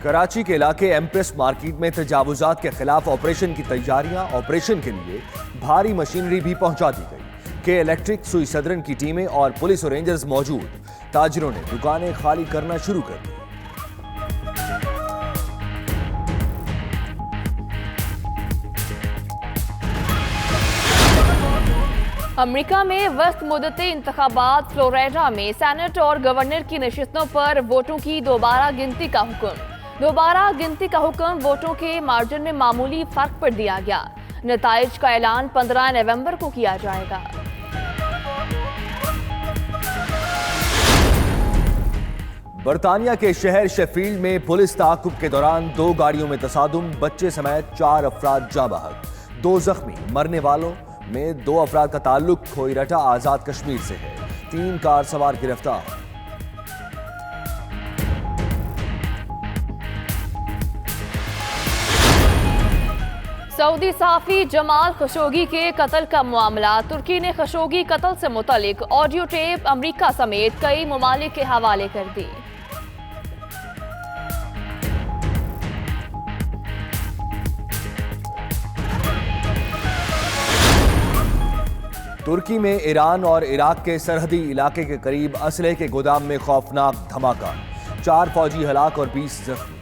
कराची के इलाके empress market में तजावुजात के खिलाफ ऑपरेशन की तैयारियां। ऑपरेशन के लिए भारी मशीनरी भी पहुंचा दी गई। के इलेक्ट्रिक, सुई सदरन की टीमें और पुलिस और रेंजर्स मौजूद। ताजिरों ने दुकानें खाली करना शुरू कर दी। अमेरिका में वस्त मुद्दती इंतखाबात। फ्लोरिडा में सेनेट और गवर्नर की नशिस्तों पर वोटों की दोबारा गिनती का हुक्म। दोबारा गिनती का हुक्म, वोटों के मार्जिन में मामूली फर्क पर दिया गया। नताइज का ऐलान 15 नवंबर को किया जाएगा। बरतानिया के शहर शेफील्ड में पुलिस ताकुब के दौरान 2 गाड़ियों में तसादुम। बच्चे समेत 4 अफराद जाँ बहक, 2 जख्मी। मरने वालों में 2 अफराद का ताल्लुक खोईरटा आजाद कश्मीर से है। 3 कार सवार गिरफ्तार। सऊदी सहाफी जमाल खशोगी के कत्ल का मामला। तुर्की ने खशोगी कत्ल से मुतालिक ऑडियो टेप अमेरिका समेत कई ममालिक के हवाले कर दी। तुर्की में ईरान और इराक के सरहदी इलाके के करीब असलहे के गोदाम में खौफनाक धमाका। 4 फौजी हलाक और 20 जख्मी।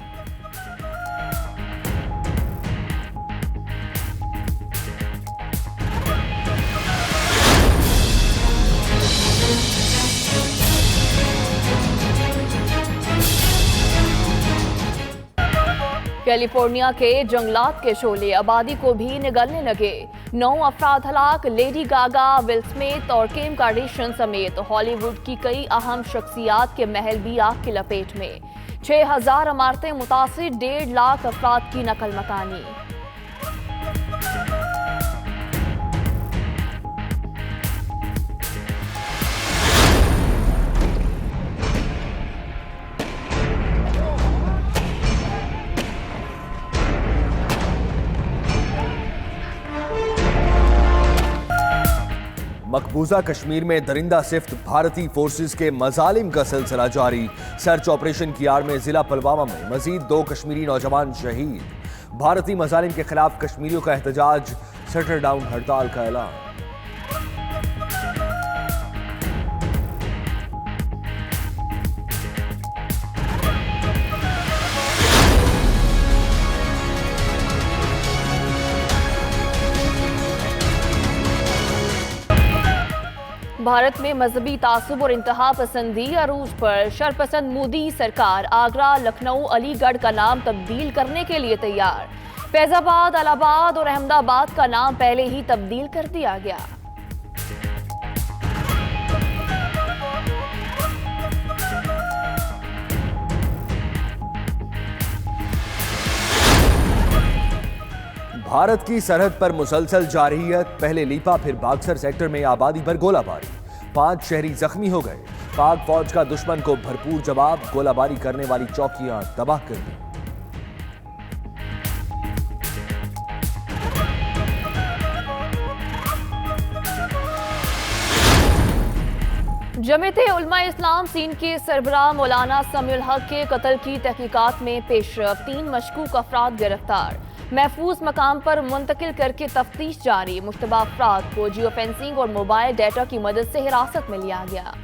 कैलिफोर्निया के जंगलात के शोले आबादी को भी निगलने लगे। 9 अफराद हलाक। लेडी गागा, विल स्मिथ और किम कार्दाशियन समेत हॉलीवुड की कई अहम शख्सियात के महल भी आग की लपेट में। 6000 इमारतें मुतासिर। 1.5 लाख अफराद की नकल मकानी। मकबूजा कश्मीर में दरिंदा सिफ्त भारतीय फोर्सेस के मजालिम का सिलसिला जारी। सर्च ऑपरेशन की आड़ में जिला पुलवामा में मजीद 2 कश्मीरी नौजवान शहीद। भारतीय मजालिम के खिलाफ कश्मीरियों का एहतजाज। शटर डाउन हड़ताल का ऐलान। भारत में मजहबी तासुब और इंतहा पसंदी अरूज पर। शरपसंद मोदी सरकार आगरा, लखनऊ, अलीगढ़ का नाम तब्दील करने के लिए तैयार। फैजाबाद, इलाहाबाद और अहमदाबाद का नाम पहले ही तब्दील कर दिया गया। भारत की सरहद पर मुसलसल जारहियत। पहले लीपा फिर बागसर सेक्टर में आबादी पर गोलाबारी। 5 शहरी जख्मी हो गए। पाक फौज का दुश्मन को भरपूर जवाब। गोलाबारी करने वाली चौकियां तबाह कर दी। जमीयत उलमा इस्लाम सिंध के सरबराह मौलाना समीउल हक के कत्ल की तहकीकात में पेशरफ। 3 मशकूक अफराद गिरफ्तार। महफूज मकाम पर मुंतकिल करके तफ्तीश जारी। मुश्तबा अफराद को जियो फेंसिंग और मोबाइल डेटा की मदद से हिरासत में लिया गया।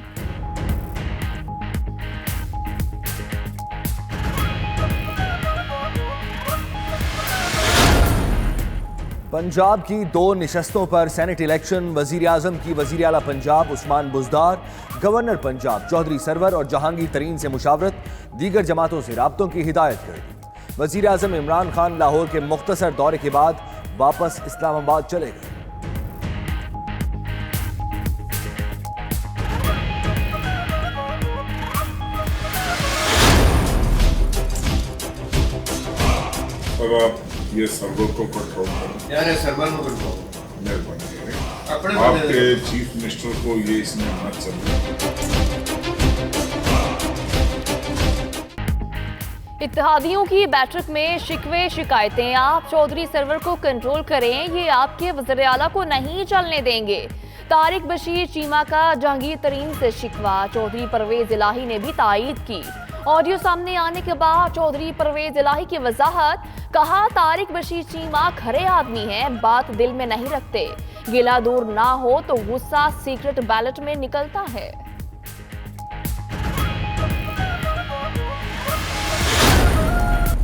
पंजाब की 2 निशस्तों पर सेनेट इलेक्शन। वजीर आजम की वजीर आला पंजाब उस्मान बुज़दार, गवर्नर पंजाब चौधरी सरवर और जहांगीर तरीन से मुशावरत। दीगर जमातों से राब्तों की हिदायत कर दी। वजीर आजम इमरान खान लाहौर के मुख्तसर दौरे के बाद वापस इस्लामाबाद चले गए। अब आप ये सर्वर को कंट्रोल करें। यार सर्वर को कंट्रोल मेहरबानी करें। आपके चीफ मिनिस्टर को ये इसमें मत चलना। इत्तेहादियों की बैठक में शिकवे शिकायतें। आप चौधरी सरवर को कंट्रोल करें, ये आपके वज़ीर आला को नहीं चलने देंगे। तारिक बशीर चीमा का जहांगीर तरीन से शिकवा। चौधरी परवेज इलाही ने भी तायीद की। ऑडियो सामने आने के बाद चौधरी परवेज इलाही की वजाहत, कहा तारिक बशीर चीमा खरे आदमी हैं, बात दिल में नहीं रखते, गिला दूर ना हो तो गुस्सा सीक्रेट बैलेट में निकलता है।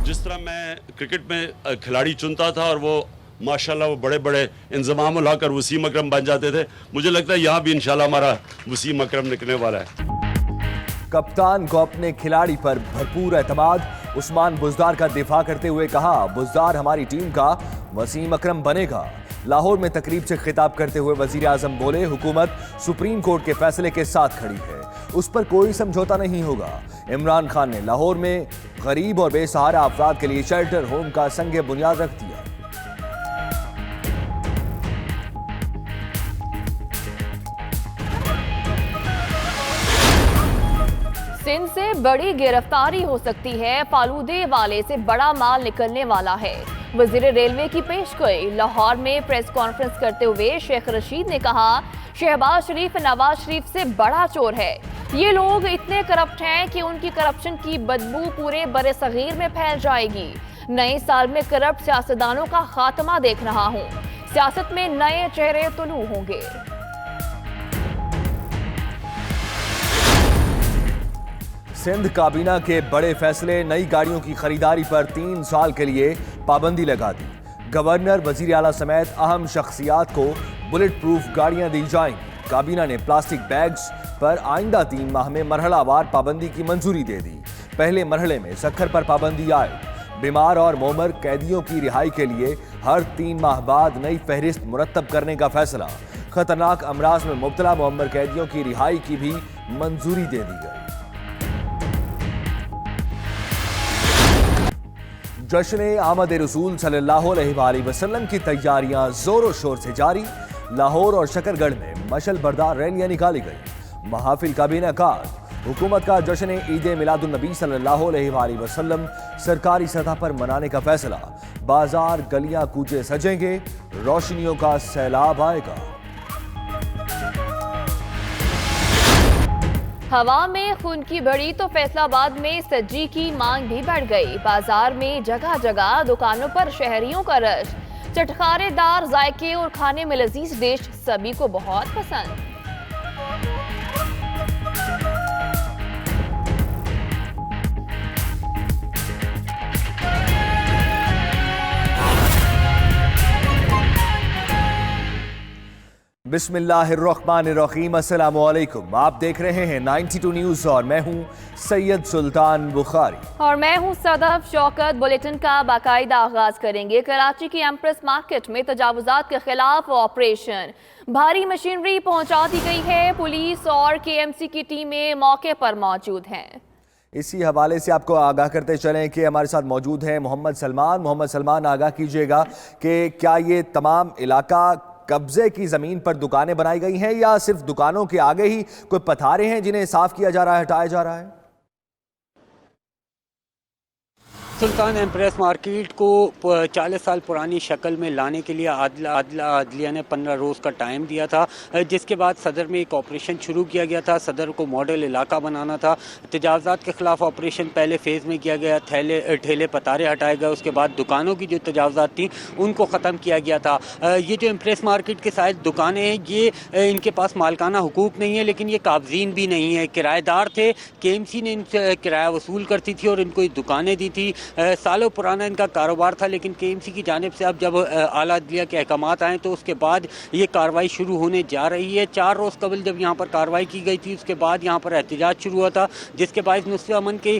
जिस तरह मैं क्रिकेट में खिलाड़ी चुनता था और वो माशाल्लाह वो बड़े बड़े इंतजाम लाकर वसीम अकरम बन जाते थे, मुझे लगता है यहाँ भी इंशाल्लाह हमारा वसीम अकरम निकलने वाला है। कप्तान को अपने खिलाड़ी पर भरपूर एतमाद, उस्मान बुज़दार का दिफा करते हुए कहा, बुज़दार हमारी टीम का वसीम अकरम बनेगा। लाहौर में तकरीब से खिताब करते हुए वजीर आजम बोले, हुकूमत सुप्रीम कोर्ट के फैसले के साथ खड़ी है, उस पर कोई समझौता नहीं होगा। इमरान खान ने लाहौर में गरीब और बेसहारा अफराद के लिए शेल्टर होम का संग बुनियाद रख दिया। सिंध से बड़ी गिरफ्तारी हो सकती है, फालूदे वाले से बड़ा माल निकलने वाला है, वजीर रेलवे की पेशगोई। लाहौर में प्रेस कॉन्फ्रेंस करते हुए शेख रशीद ने कहा, शहबाज शरीफ नवाज शरीफ से बड़ा चोर है, ये लोग इतने करप्ट हैं कि उनकी करप्शन की बदबू पूरे बड़े सगीर में फैल जाएगी। नए साल में करप्ट सियासतदानों का खात्मा देख रहा हूँ, सियासत में नए चेहरे तुलू होंगे। सिंध काबीना के बड़े फैसले, नई गाड़ियों की खरीदारी पर 3 साल के लिए पाबंदी लगा दी। गवर्नर, वजीर आला समेत अहम शख्सियात को बुलेट प्रूफ गाड़ियां दी जाएंगी। काबीना ने प्लास्टिक बैग्स पर आइंदा 3 माह में मरहलावार पाबंदी की मंजूरी दे दी। पहले मरहले में शक्कर पर पाबंदी आए। बीमार और मोमर कैदियों की रिहाई के लिए हर 3 माह बाद नई फहरिस्त मुरतब करने का फैसला। खतरनाक अमराज में मुब्तला मोमर कैदियों की रिहाई की भी मंजूरी दे दी गई। जश्न आमद रसूल सल्लल्लाहु अलैहि वसल्लम की तैयारियां जोरों शोर से जारी। लाहौर और शकरगढ़ में मशल बरदार रैलियां निकाली गई। महाफिल का भी इनेकाद। हुकूमत का जश्न ईद मिलादुन नबी सल्लल्लाहु अलैहि वसल्लम सरकारी सतह पर मनाने का फैसला। बाजार, गलियां, कूचे सजेंगे, रोशनियों का सैलाब आएगा। हवा में खून की बढ़ी तो फैसलाबाद में सज्जी की मांग भी बढ़ गई। बाजार में जगह जगह दुकानों पर शहरियों का रश। चटखारेदार जायके और खाने में लजीज डिश सभी को बहुत पसंद। बिस्मिल्लाहिर्रहमानिर्रहीम, अस्सलामु अलैकुम। आप देख रहे हैं 92 न्यूज़ और मैं हूं सैयद सुल्तान बुखारी और मैं हूं सदफ शौकत। बुलेटिन का बाकायदा आगाज करेंगे। कराची की एम्प्रेस मार्केट में तजावुजात के खिलाफ ऑपरेशन, भारी मशीनरी पहुंचा दी गई है। पुलिस और KMC की टीमें मौके पर मौजूद हैं। इसी हवाले से आपको आगाह करते चलें कि हमारे साथ मौजूद हैं मोहम्मद सलमान। मोहम्मद सलमान, आगाह कीजिएगा कि क्या ये तमाम इलाका कब्जे की जमीन पर दुकानें बनाई गई हैं या सिर्फ दुकानों के आगे ही कोई पथारे हैं जिन्हें साफ किया जा रहा है, हटाया जा रहा है? सुल्तान एम्प्रेस मार्केट को 40 साल पुरानी शक्ल में लाने के लिए आदलिया ने 15 रोज़ का टाइम दिया था, जिसके बाद सदर में एक ऑपरेशन शुरू किया गया था। सदर को मॉडल इलाका बनाना था। तजावुज़ात के ख़िलाफ़ ऑपरेशन पहले फ़ेज़ में किया गया। ठेले पतारे हटाए गए। उसके बाद दुकानों की जो तजावुज़ात थी उनको ख़त्म किया गया था। ये जो एम्प्रेस मार्केट के साथ दुकानें हैं, ये इनके पास मालकाना हुकूक नहीं है, लेकिन ये काबज़ीन भी नहीं है, किराएदार थे। KMC ने इनसे किराया वसूल करती थी और इनको ये दुकानें दी थी। सालों पुराना इनका कारोबार था, लेकिन KMC की जानिब से अब जब आला अदलिया के अहकामात आए तो उसके बाद ये कार्रवाई शुरू होने जा रही है। 4 रोज़ कबल जब यहाँ पर कार्रवाई की गई थी, उसके बाद यहाँ पर एहतजाज शुरू हुआ था, जिसके बाद नुस्खे अमन के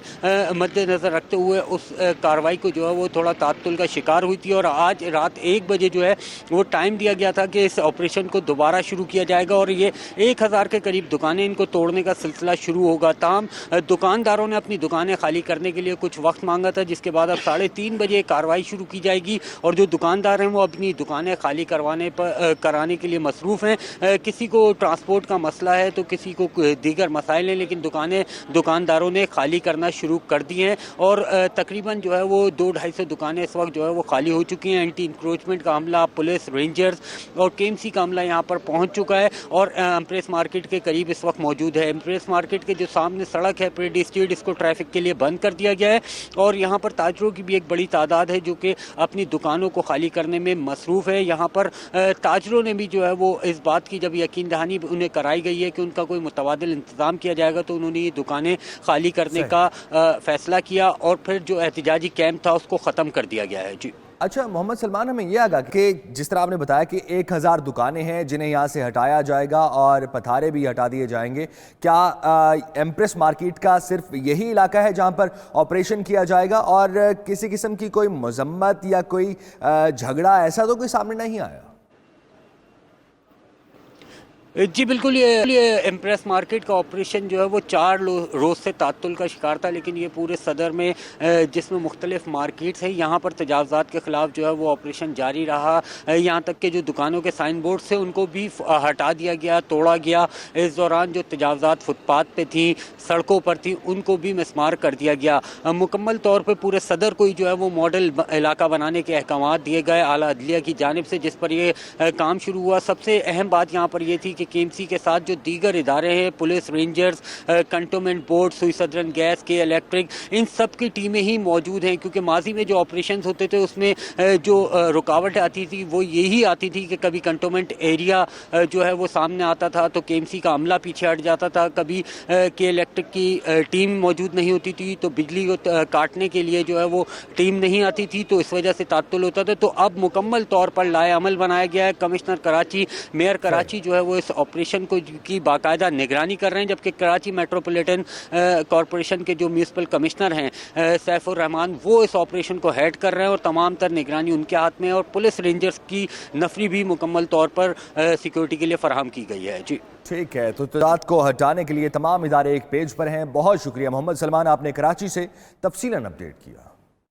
मद्देनज़र रखते हुए उस कार्रवाई को जो है वो थोड़ा तातुल का शिकार हुई थी। और आज रात 1 बजे जो है वो टाइम दिया गया था कि इस ऑपरेशन को दोबारा शुरू किया जाएगा और ये 1000 के करीब दुकानें इनको तोड़ने का सिलसिला शुरू होगा। तमाम दुकानदारों ने अपनी दुकानें खाली करने के लिए कुछ वक्त मांगा था, जिस जिसके बाद अब 3:30 बजे कार्रवाई शुरू की जाएगी और जो दुकानदार हैं वो अपनी दुकानें खाली कराने के लिए मसरूफ़ हैं। किसी को ट्रांसपोर्ट का मसला है तो किसी को दीगर मसाइल हैं, लेकिन दुकानदारों ने खाली करना शुरू कर दी हैं और तकरीबन जो है वो 200-250 दुकानें इस वक्त जो है वो खाली हो चुकी हैं। एंटी इंक्रोचमेंट का अमला, पुलिस, रेंजर्स और केएमसी का अमला यहाँ पर पहुँच चुका है और एम्प्रेस मार्केट के करीब इस वक्त मौजूद है। एम्प्रेस मार्केट के जो सामने सड़क है पेडी स्ट्रीट, इसको ट्रैफिक के लिए बंद कर दिया गया है और यहाँ पर ताजरों की भी एक बड़ी तादाद है जो कि अपनी दुकानों को खाली करने में मसरूफ़ है। यहाँ पर ताजरों ने भी जो है वो इस बात की जब यकीन दहानी उन्हें कराई गई है कि उनका कोई मुतबादिल इंतज़ाम किया जाएगा तो उन्होंने ये दुकानें खाली करने का फैसला किया और फिर जो एहतिजाजी कैंप था उसको ख़त्म कर दिया गया है। जी अच्छा मोहम्मद सलमान, हमें यह आगा कि जिस तरह आपने बताया कि 1000 दुकानें हैं जिन्हें यहाँ से हटाया जाएगा और पथारे भी हटा दिए जाएंगे, क्या एम्प्रेस मार्केट का सिर्फ यही इलाका है जहाँ पर ऑपरेशन किया जाएगा और किसी किस्म की कोई मजम्मत या कोई झगड़ा ऐसा तो कोई सामने नहीं आया? जी बिल्कुल, ये एम्प्रेस मार्केट का ऑपरेशन जो है वो 4 रोज़ से तात्तुल का शिकार था, लेकिन ये पूरे सदर में जिसमें मुख्तलिफ मार्केट्स हैं यहाँ पर तजावज़ात के ख़िलाफ़ जो है वो ऑपरेशन जारी रहा। यहाँ तक कि जो दुकानों के साइन बोर्ड से उनको भी हटा दिया गया, तोड़ा गया। इस दौरान जो तजावज़ात फुटपाथ पे थी, सड़कों पर थी, उनको भी मिसमार कर दिया गया। मुकम्मल तौर पर पूरे सदर को जो है वो मॉडल इलाका बनाने के अहकाम दिए गए आला अदलिया की जानिब से, जिस पर ये काम शुरू हुआ। सबसे अहम बात यहाँ पर यह थी कि केएमसी के साथ जो दीगर इदारे हैं, पुलिस, रेंजर्स, कंटोनमेंट बोर्ड, सुई सदरन गैस के, इलेक्ट्रिक, इन सब की टीमें ही मौजूद हैं क्योंकि माजी में जो ऑपरेशंस होते थे उसमें जो रुकावट आती थी वो यही आती थी कि कभी कंटोनमेंट एरिया जो है वो सामने आता था तो केएमसी का अमला पीछे हट जाता था, कभी के इलेक्ट्रिक की टीम मौजूद नहीं होती थी तो बिजली को काटने के लिए जो है वो टीम नहीं आती थी, तो इस वजह से तात्तुल होता था। तो अब मुकम्मल तौर पर लाए अमल बनाया गया है। कमिश्नर कराची, मेयर कराची जो है वो इस ऑपरेशन को की बाकायदा निगरानी कर रहे हैं, जबकि कराची मेट्रोपॉलिटन कॉरपोरेशन के जो म्यूनिसिपल कमिश्नर हैं सैफुर रहमान, वो इस ऑपरेशन को हेड कर रहे हैं और तमाम तर निगरानी उनके हाथ में है और पुलिस रेंजर्स की नफरी भी मुकम्मल तौर पर सिक्योरिटी के लिए फराहम की गई है। जी ठीक है, तो तजाद को हटाने के लिए तमाम इदारे एक पेज पर हैं। बहुत शुक्रिया मोहम्मद सलमान, आपने कराची से तफसीलन अपडेट किया।